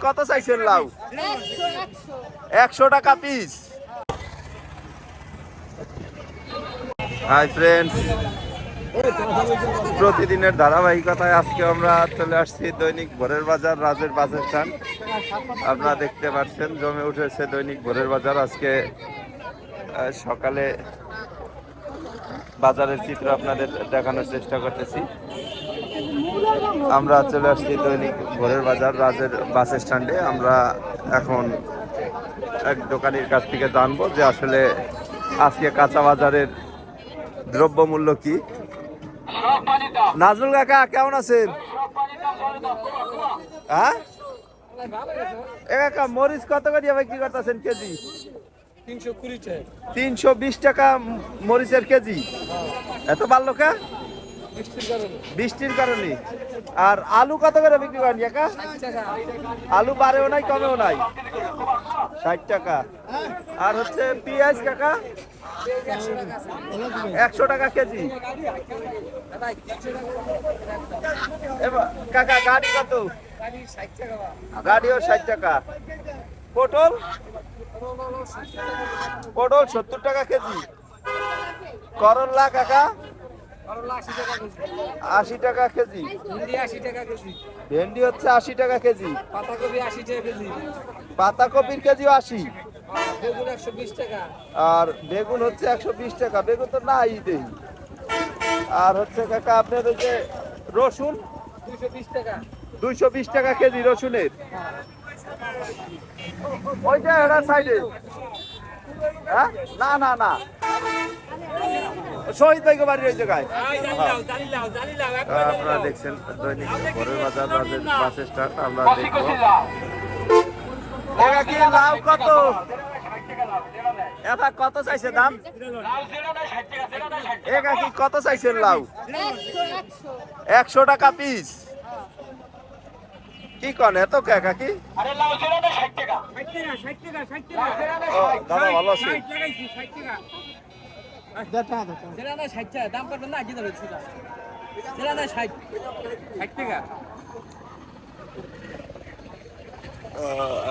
কত চাইছেন লাউ? 100 টাকা পিস। হাই ফ্রেন্ডস, প্রতিদিনের ধারাবাহিকতায় আজকে আমরা চলে আসছি দৈনিক ভোরের বাজার, রাজের বাস স্ট্যান্ড। আপনারা দেখতে পাচ্ছেন জমে উঠেছে দৈনিক ভোরের বাজার। আজকে সকালে বাজারের চিত্র আপনাদের দেখানোর চেষ্টা করতেছি। আমরা চলে আসছি দৈনিক ভোরের বাজার, রাজের বাস স্ট্যান্ডে। আমরা এখন এক দোকানির কাছ থেকে জানবো যে আসলে আজকে কাঁচা বাজারের দ্রব্যমূল্য কি। নাজরুল কাকা কেমন আছেন? হ্যাঁ কাকা, মরিচ কত করে বিক্রি করতেছেন কেজি? 320 টাকা মরিচের কেজি। এত বাড়লো কা? বৃষ্টির কারণে। আর আলু কত করে বিক্রি করেন কাকা? আলু বাড়েও নাই কমেও নাই, 60 টাকা। আর হচ্ছে পেঁয়াজ কাকা 100 টাকা কেজি। কাকা গাড়ি কত? গাড়িও 60 টাকা। পটল 70 টাকা কেজি। করল্লা কাকা 80 টাকা কেজি। ভেন্ডি হচ্ছে 80 টাকা কেজি। পাতাকপির কেজিও 80। আর বেগুন হচ্ছে 120 টাকা। বেগুন তো নাই দেই। আর হচ্ছে কাকা আপনার ওই যে রসুন 220 টাকা কেজি রসুনের। ওই যে ওটা সাইডে। হ্যাঁ না না না, শহীদ ভাই বাড়ির ওই জায়গায়। আপনারা দেখছেন দৈনিক ভোরের বাজার, রাজের বাস স্ট্যান্ড। আমরা দেখবো কি লাউ কত, এটা কত চাইছে দাম? কি কত চাইছেন লাউ? 100 টাকা পিস। কি কন এত কাকা কি? দাদা ভালো আছে?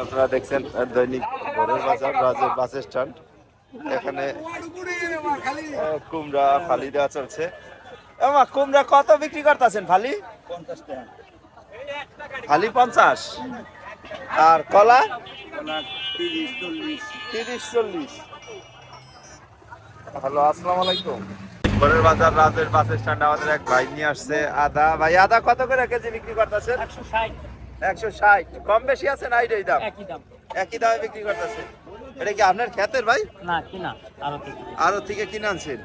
আপনারা দেখছেন দৈনিক ভোরের বাজার, রাজের বাস স্ট্যান্ড। এখানে কুমড়া ফালি দেওয়া চলছে। কুমড়া কত বিক্রি করতেছেন ফালি? 50 টাকা ফালি। 50। আর কলা 30-40। হ্যালো, আসসালামু আলাইকুম। ভোরের বাজার, রাজের বাস স্ট্যান্ড আমাদের এক ভাই নিয়ে আসছে আদা। ভাই আদা কত করে কেজি বিক্রি করতেছেন? 160। কম বেশি আছে না? এইটাই দাম? একই দামে বিক্রি করতেছে। এটা কি আপনার ক্ষেতের ভাই? না, কিনা। আরো থেকে কিনে আনছেন?